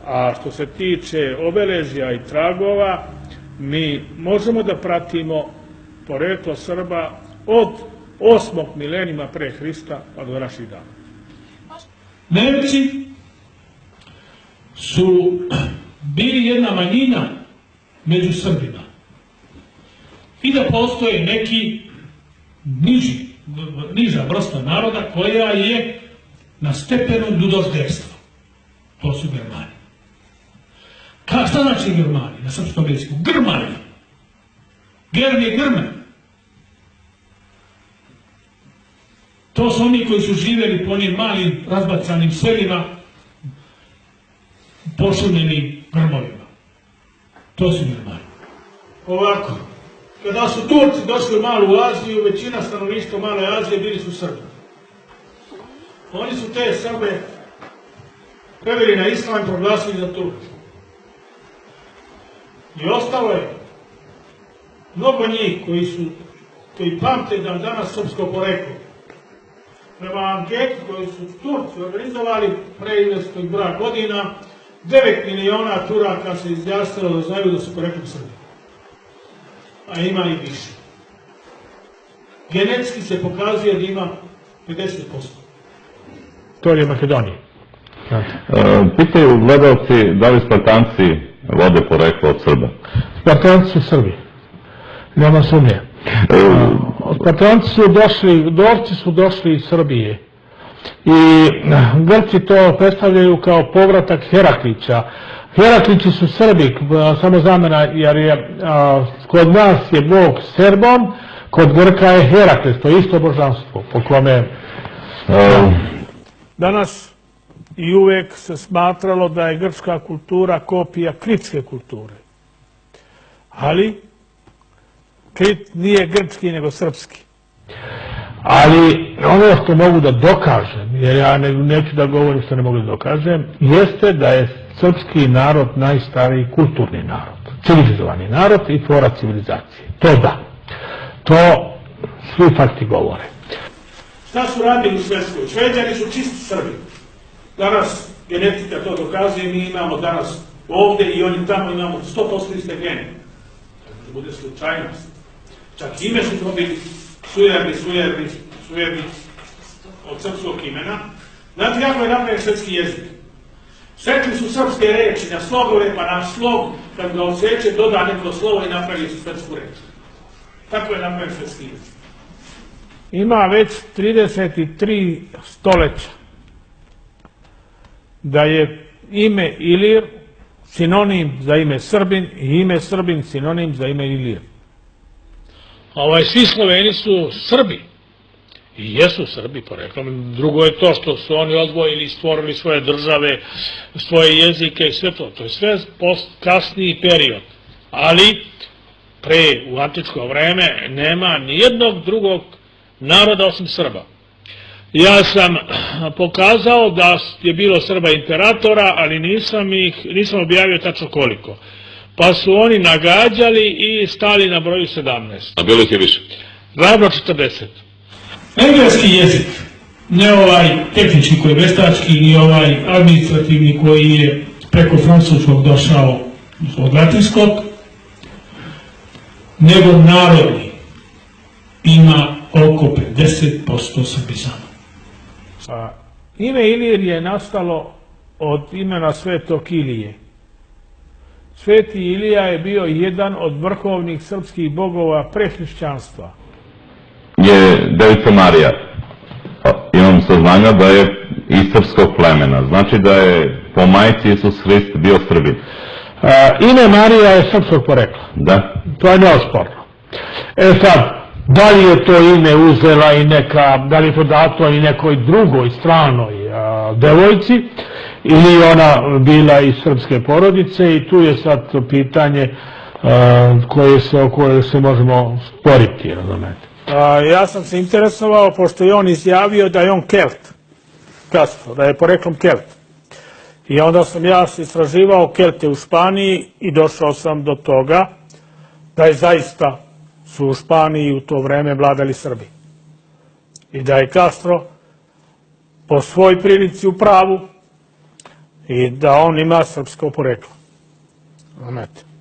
A što se tiče obeležja i tragova, mi možemo da pratimo poreklo Srba od 8. milenijuma pre Hrista pa do naših dana. Nemci su bili jedna manjina među Srbima i da postoje neki niža vrsta naroda koja je na stepenu ljudožderstva. To su Germani. Šta znači Germani na srpskom jeziku? Grmani. Germ je grmen. To su oni koji su živjeli po onim malim razbacanim selima pošumljenim grmovima. To su Germani. Ovako, kada su Turci došli u Malu Aziju, većina stanovništva Male Azije bili su Srbi. Oni su te Srbe preveli na islam i proglasili za Turke. I ostalo je mnogo njih koji pamte da danas srpsko poreklo. Prema anketi koju su Turci organizovali pre 11 godina, 9 miliona Turaka se izjasnilo da znaju da su poreklom Srbi. A ima i više. Genetski se pokazuje da ima 50%. To je Makedonija. Pitaju gledalci da li Spartanci vode poreklo od Srba? Spartanci su Srbi. Nema sumnje. Spartanci su došli, Dorci su došli iz Srbije. I Grci to predstavljaju kao povratak Heraklića. Heraklići su Srbi, samo zamena, jer je, kod nas je Bog Serbom, kod Grka je Herakles, to je isto božanstvo, po kome... Danas i uvek se smatralo da je grčka kultura kopija kritske kulture. Ali Krit nije grčki nego srpski. Ali ono što mogu da dokažem, jer ja neću da govorim što ne mogu da dokažem, jeste da je srpski narod najstariji kulturni narod, civilizovani narod i tvora civilizacije. To da. To svi fakti govore. Šta su radili u Švedskoj? Šveđani su čisti Srbi. Danas genetika to dokazuje, mi imamo danas ovde i oni tamo imamo 100% iste gene. Da bude slučajnost. Čak ime su dobili sujerni od srpskog imena. Znate kako je napravljen švedski jezik? Sekli su srpske reči na slogove, pa na slog, kad ga odseče, doda neko slovo i napravi švedsku reč. Tako je napravljen švedski jezik. Ima već 33 stoleća da je ime Ilir sinonim za ime Srbin i ime Srbin sinonim za ime Ilir. Svi Sloveni su Srbi. I jesu Srbi, poreklom. Drugo je to što su oni odvojili i stvorili svoje države, svoje jezike i sve to. To je sve kasniji period. Ali, u antičko vreme, nema nijednog drugog naroda osim Srba. Ja sam pokazao da je bilo Srba imperatora, ali nisam objavio tačno koliko. Pa su oni nagađali i stali na broju 17. A bilo ih je više? Ravno 40. Engleski jezik, ne ovaj tehnički koji je veštački, ni ovaj administrativni koji je preko francuskog došao od latinskog, nego narodni ima oko 50% srbizama. Ime Ilir je nastalo od imena Svetog Ilije. Sveti Ilija je bio jedan od vrhovnih srpskih bogova pre hrišćanstva. Je Devica Marija. Imam saznanja da je iz srpskog plemena. Znači da je po majci Isus Hrist bio Srbin. Ime Marija je srpskog porekla. Da. To je neosporno. Sad, da li je to ime uzela i da li je to dato i nekoj drugoj stranoj devojci, ili ona bila iz srpske porodice, i tu je sad to pitanje o koje se možemo sporiti, razumete. Ja sam se interesovao, pošto je on izjavio da je on Kelt, da je poreklom Kelt. I onda sam ja istraživao Kelte u Španiji i došao sam do toga da je zaista su u Španiji u to vreme vladali Srbi. I da je Castro po svoj prilici u pravu, i da on ima srpsko poreklo. Znate.